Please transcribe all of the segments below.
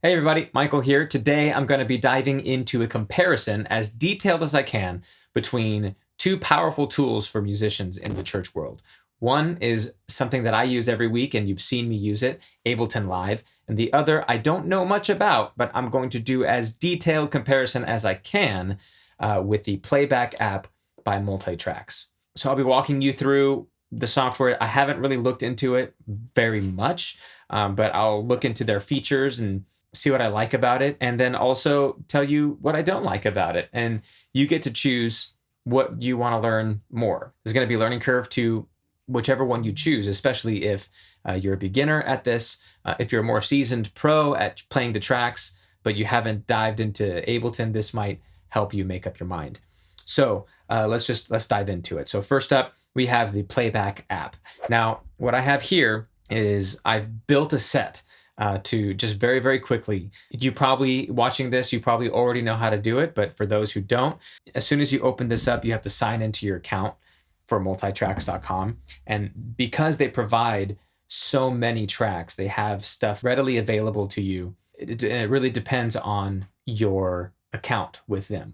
Hey everybody, Michael here. Today I'm going to be diving into a comparison as detailed as I can between two powerful tools for musicians in the church world. One is something that I use every week and you've seen me use it, Ableton Live, and the other I don't know much about, but I'm going to do as detailed comparison as I can with the Playback App by Multitracks. So I'll be walking you through the software. I haven't really looked into it very much, but I'll look into their features and see what I like about it, and then also tell you what I don't like about it. And you get to choose what you want to learn more. There's going to be a learning curve to whichever one you choose, especially if you're a beginner at this. If you're a more seasoned pro at playing the tracks, but you haven't dived into Ableton, this might help you make up your mind. So let's dive into it. So first up, we have the Playback app. Now, what I have here is I've built a set to just very, very quickly. You probably, watching this, you probably already know how to do it, but for those who don't, as soon as you open this up, you have to sign into your account for multitracks.com. And because they provide so many tracks, they have stuff readily available to you. And it really depends on your account with them.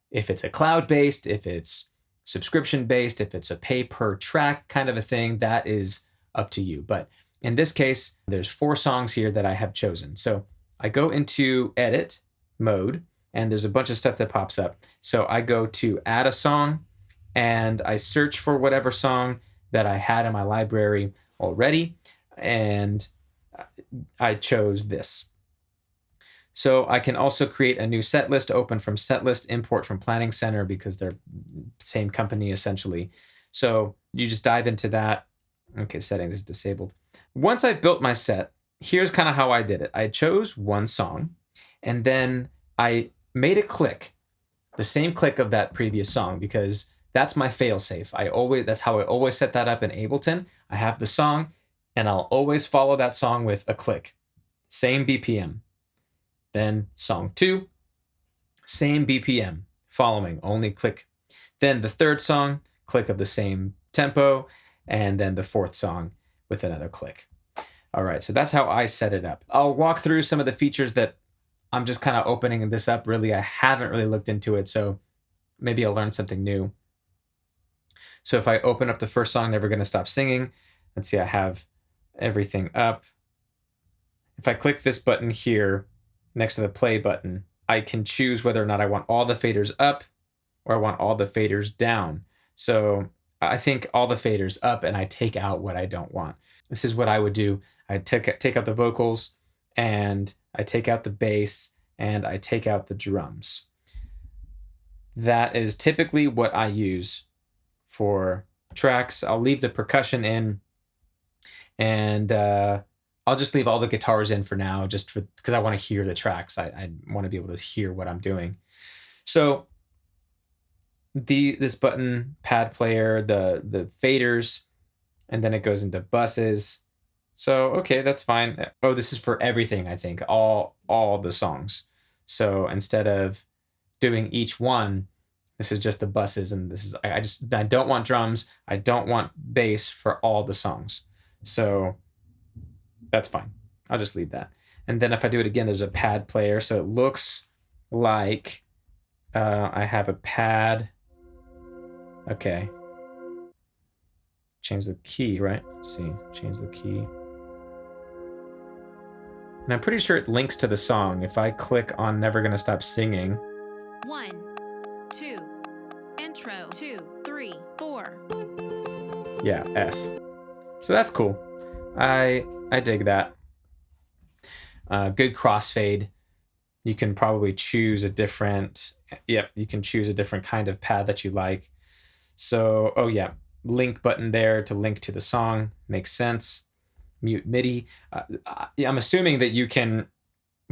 If it's a cloud-based, if it's subscription-based, if it's a pay-per-track kind of a thing, that is up to you. But in this case, there's 4 songs here that I have chosen. So I go into edit mode and there's a bunch of stuff that pops up. So I go to add a song and I search for whatever song that I had in my library already. And I chose this. So I can also create a new set list, open from set list, import from Planning Center because they're same company essentially. So you just dive into that. Okay, settings is disabled. Once I've built my set, here's kind of how I did it. I chose one song, and then I made a click, the same click of that previous song, because that's my fail-safe. That's how I always set that up in Ableton. I have the song, and I'll always follow that song with a click. Same BPM. Then song 2, same BPM, following, only click. Then the third song, click of the same tempo, and then the 4th song with another click. All right, so that's how I set it up. I'll walk through some of the features that I'm just kind of opening this up. Really, I haven't really looked into it, so maybe I'll learn something new. So if I open up the first song, Never Gonna Stop Singing, let's see, I have everything up. If I click this button here next to the play button, I can choose whether or not I want all the faders up or I want all the faders down. So I think all the faders up and I take out what I don't want. This is what I would do. I take out the vocals and I take out the bass and I take out the drums. That is typically what I use for tracks. I'll leave the percussion in and I'll just leave all the guitars in for now, just because I want to hear the tracks. I want to be able to hear what I'm doing. So this button, pad player, the faders, and then it goes into buses. So okay, that's fine. Oh, this is for everything, I think, all the songs. So instead of doing each one, this is just the buses, and this is I don't want drums, I don't want bass for all the songs. So that's fine. I'll just leave that. And then if I do it again, there's a pad player. So it looks like I have a pad. Okay. Change the key, right? Let's see. Change the key. And I'm pretty sure it links to the song. If I click on Never Gonna Stop Singing. 1, 2, intro, 2, 3, 4. Yeah, F. So that's cool. I dig that. Good crossfade. You can probably choose a different, you can choose a different kind of pad that you like. So, oh yeah, link button there to link to the song. Makes sense. Mute MIDI. I'm assuming that you can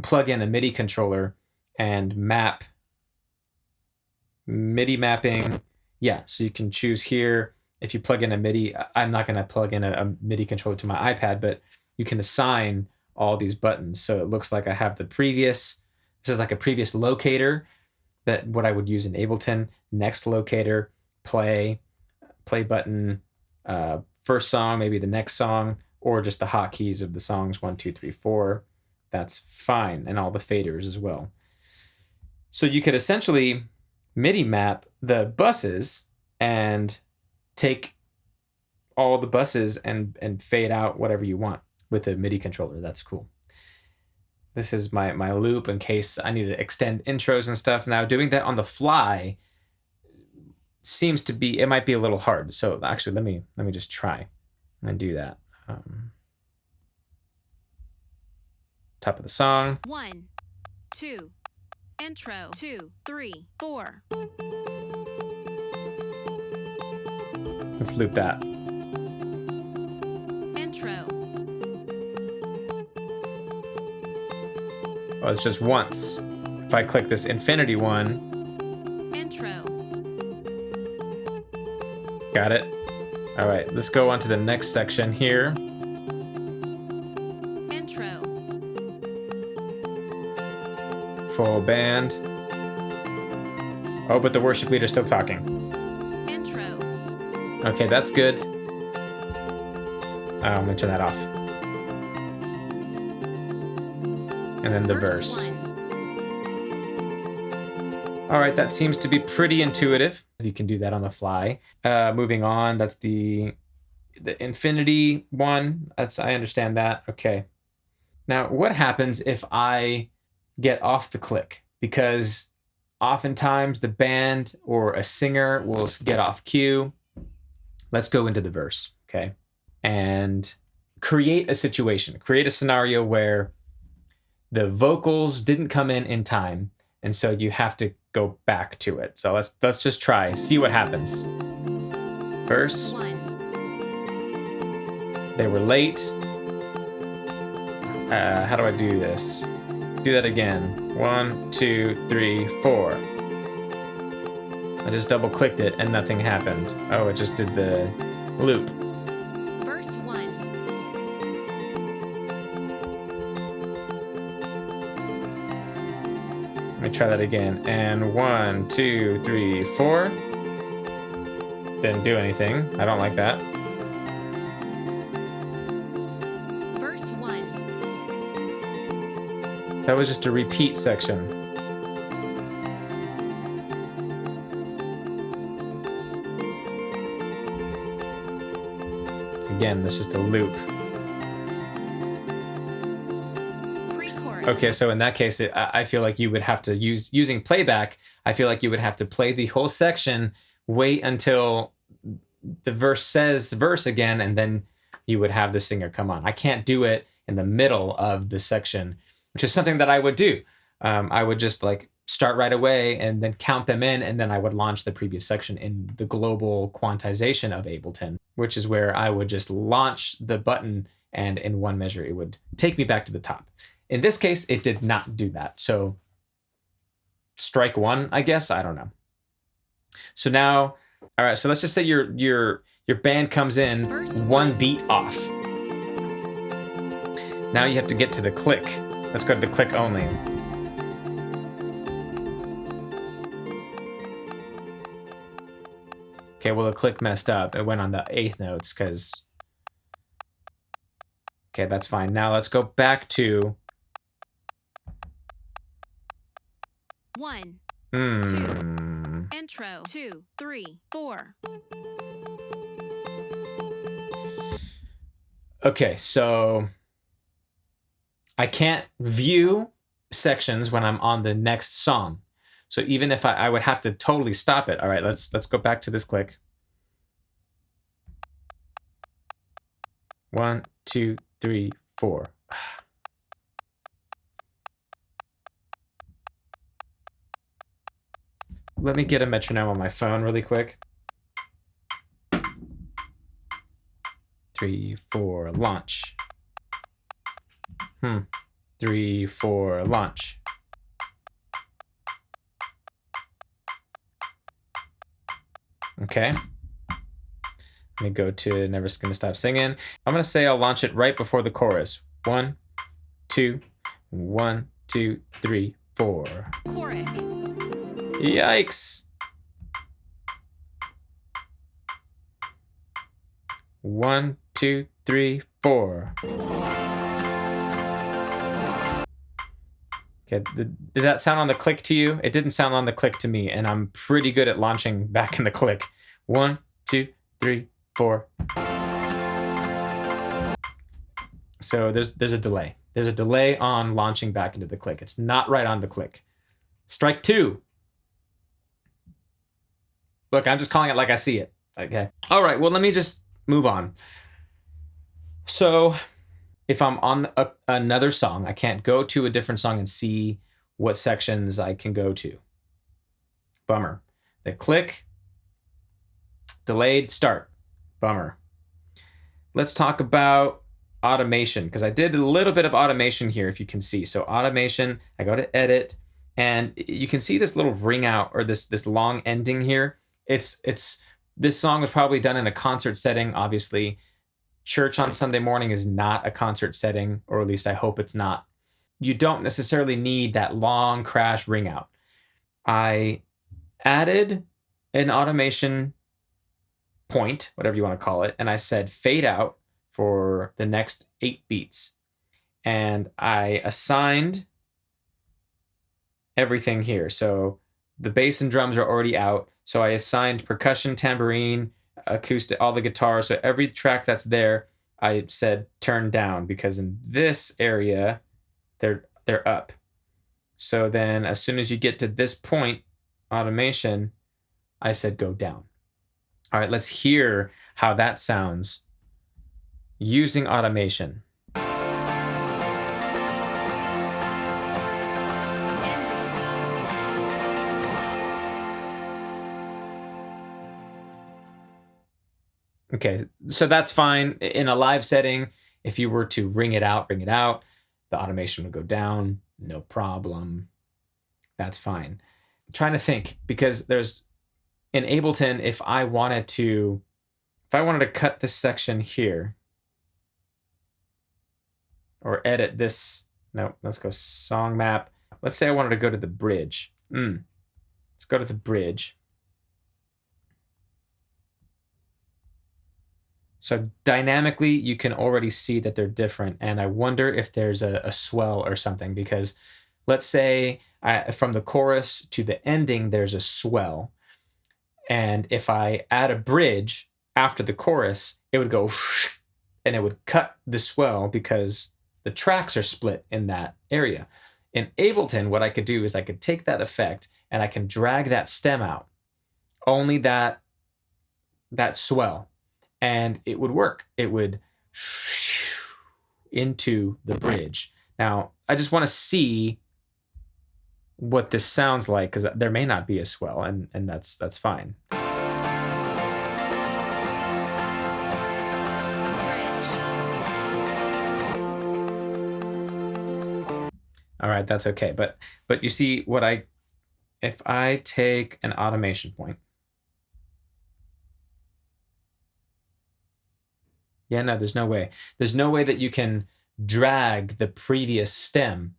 plug in a MIDI controller and map MIDI mapping. Yeah, so you can choose here. If you plug in a MIDI, I'm not going to plug in a MIDI controller to my iPad, but you can assign all these buttons. So it looks like I have the previous, this is like a previous locator, that what I would use in Ableton, next locator, play button, first song, maybe the next song, or just the hotkeys of the songs 1, 2, 3, 4. That's fine, and all the faders as well. So you could essentially MIDI map the buses and take all the buses and fade out whatever you want with a MIDI controller. That's cool. This is my loop in case I need to extend intros and stuff. Now, doing that on the fly seems to be, it might be a little hard. So actually, let me just try and do that. Top of the song. 1, 2, intro. 2, 3, 4. Let's loop that. Intro. Oh, it's just once. If I click this infinity one. Intro. Got it. All right, let's go on to the next section here. Intro. Full band. Oh, but the worship leader's still talking. Intro. Okay, that's good. I'm gonna turn that off. And then the verse. 1. All right, that seems to be pretty intuitive. You can do that on the fly. Moving on, that's the infinity one. I understand that. Okay. Now, what happens if I get off the click? Because oftentimes the band or a singer will get off cue. Let's go into the verse, okay? And create a situation, create a scenario where the vocals didn't come in time, and so you have to go back to it. So let's just try, see what happens. Verse. 1. They were late. How do I do this? Do that again. 1, 2, 3, 4. I just double clicked it and nothing happened. Oh, it just did the loop. Verse 1. Let me try that again. And 1, 2, 3, 4. Didn't do anything. I don't like that. Verse 1. That was just a repeat section. Again, that's just a loop. Pre-chorus. Okay, so in that case, I feel like you would have to using playback, I feel like you would have to play the whole section, wait until the verse says verse again, and then you would have the singer come on. I can't do it in the middle of the section, which is something that I would do. I would just like start right away and then count them in, and then I would launch the previous section in the global quantization of Ableton, which is where I would just launch the button, and in one measure, it would take me back to the top. In this case, it did not do that. So strike one, I guess. I don't know. So now, all right, so let's just say your band comes in one beat off. Now you have to get to the click. Let's go to the click only. Okay, well, the click messed up. It went on the 8th notes because... Okay, that's fine. Now let's go back to... 1, 2, intro. 2, 3, 4. Okay, so I can't view sections when I'm on the next song. So even if I would have to totally stop it. All right, let's go back to this click. 1, 2, 3, 4. Let me get a metronome on my phone really quick. 3, 4, launch. 3, 4, launch. Okay. Let me go to Never Gonna Stop Singing. I'm gonna say I'll launch it right before the chorus. 1, 2, 1, 2, 3, 4. Chorus. Yikes. 1, 2, 3, 4. Okay, does that sound on the click to you? It didn't sound on the click to me, and I'm pretty good at launching back in the click. 1, 2, 3, 4. So there's a delay. There's a delay on launching back into the click. It's not right on the click. Strike 2. Look, I'm just calling it like I see it. Okay. All right, well, let me just move on. So if I'm on another song, I can't go to a different song and see what sections I can go to. Bummer. The click, delayed start. Bummer. Let's talk about automation, because I did a little bit of automation here, if you can see. So automation, I go to edit, and you can see this little ring out, or this long ending here. It's this song was probably done in a concert setting, obviously. Church on Sunday morning is not a concert setting, or at least I hope it's not. You don't necessarily need that long crash ring out. I added an automation point, whatever you want to call it, and I said fade out for the next 8 beats. And I assigned everything here. So the bass and drums are already out. So I assigned percussion, tambourine, acoustic, all the guitars. So every track that's there, I said turn down, because in this area, they're up. So then as soon as you get to this point, automation, I said go down. All right, let's hear how that sounds using automation. Okay, so that's fine. In a live setting, if you were to ring it out, the automation would go down, no problem. That's fine. I'm trying to think, because there's in Ableton, if I wanted to cut this section here, or edit this, no, let's go song map. Let's say I wanted to go to the bridge. Let's go to the bridge. So dynamically, you can already see that they're different. And I wonder if there's a swell or something, because let's say from the chorus to the ending, there's a swell. And if I add a bridge after the chorus, it would go and it would cut the swell, because the tracks are split in that area. In Ableton, what I could do is I could take that effect and I can drag that stem out, only that swell, and it would work. It would into the bridge. Now, I just want to see what this sounds like, because there may not be a swell, and that's fine. All right, that's okay. But you see if I take an automation point. Yeah, no, there's no way. There's no way that you can drag the previous stem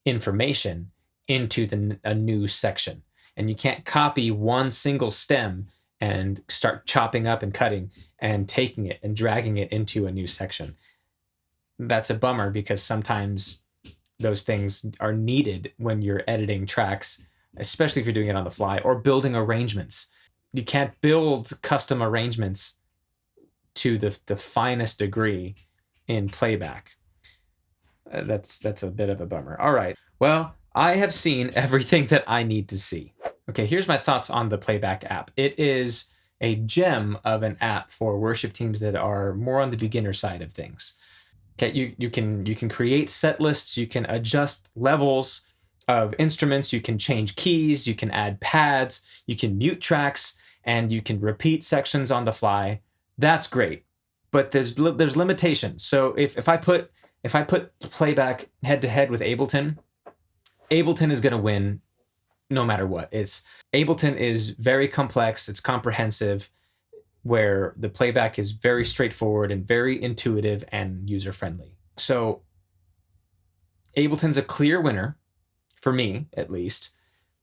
information into a new section. And you can't copy one single stem and start chopping up and cutting and taking it and dragging it into a new section. That's a bummer, because sometimes those things are needed when you're editing tracks, especially if you're doing it on the fly or building arrangements. You can't build custom arrangements to the finest degree in Playback. That's a bit of a bummer. All right. Well, I have seen everything that I need to see. Okay, here's my thoughts on the Playback app. It is a gem of an app for worship teams that are more on the beginner side of things. Okay, you can create set lists, you can adjust levels of instruments, you can change keys, you can add pads, you can mute tracks, and you can repeat sections on the fly. That's great, but there's limitations. So if I put Playback head to head with Ableton is going to win no matter what. Ableton is very complex, it's comprehensive, where the Playback is very straightforward and very intuitive and user-friendly. So Ableton's a clear winner, for me at least,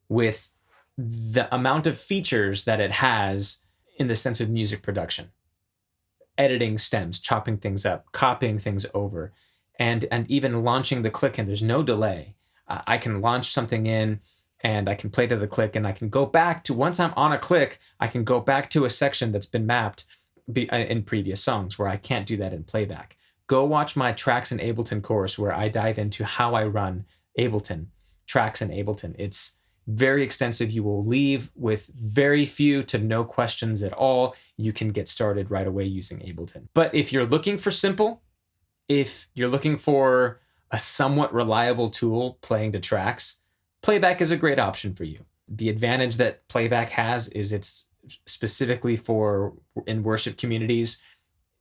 with the amount of features that it has in the sense of music production. Editing stems, chopping things up, copying things over, and even launching the click, and there's no delay. I can launch something in and I can play to the click, and I can go back to, once I'm on a click, I can go back to a section that's been mapped in previous songs, where I can't do that in playback. Go watch my Tracks in Ableton course where I dive into how I run Ableton, Tracks in Ableton. It's very extensive. You will leave with very few to no questions at all. You can get started right away using Ableton. But if you're looking for simple, if you're looking for a somewhat reliable tool playing to tracks, Playback is a great option for you. The advantage that Playback has is it's specifically for in worship communities.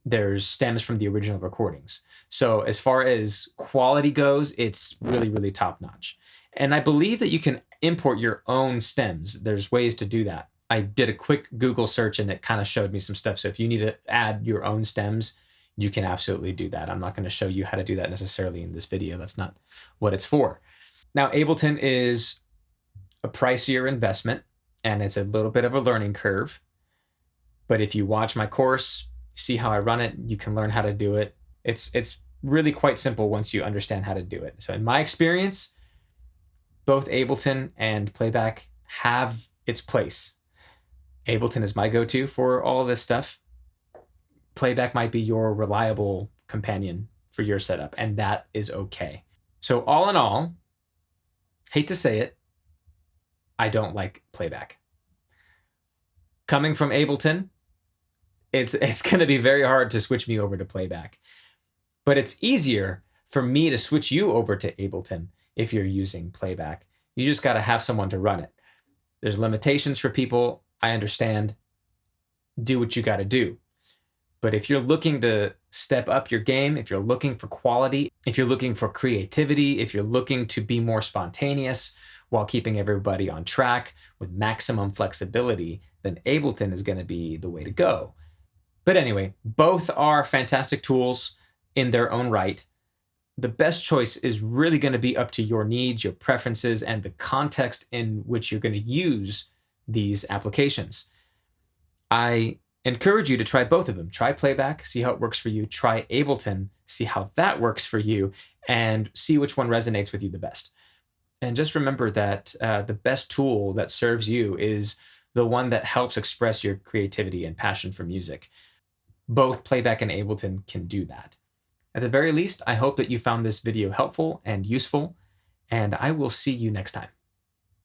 There's stems from the original recordings. So as far as quality goes, it's really, really top notch. And I believe that you can import your own stems. There's ways to do that. I did a quick Google search and it kind of showed me some stuff. So if you need to add your own stems, you can absolutely do that. I'm not going to show you how to do that necessarily in this video. That's not what it's for. Now, Ableton is a pricier investment and it's a little bit of a learning curve. But if you watch my course, see how I run it, you can learn how to do it. It's really quite simple once you understand how to do it. So in my experience, both Ableton and Playback have its place. Ableton is my go-to for all of this stuff. Playback might be your reliable companion for your setup, and that is okay. So all in all, hate to say it, I don't like Playback. Coming from Ableton, it's going to be very hard to switch me over to Playback. But it's easier for me to switch you over to Ableton if you're using Playback. You just got to have someone to run it. There's limitations for people. I understand. Do what you got to do. But if you're looking to step up your game, if you're looking for quality, if you're looking for creativity, if you're looking to be more spontaneous while keeping everybody on track with maximum flexibility, then Ableton is going to be the way to go. But anyway, both are fantastic tools in their own right. The best choice is really going to be up to your needs, your preferences, and the context in which you're going to use these applications. I encourage you to try both of them. Try Playback, see how it works for you. Try Ableton, see how that works for you, and see which one resonates with you the best. And just remember that the best tool that serves you is the one that helps express your creativity and passion for music. Both Playback and Ableton can do that. At the very least, I hope that you found this video helpful and useful, and I will see you next time.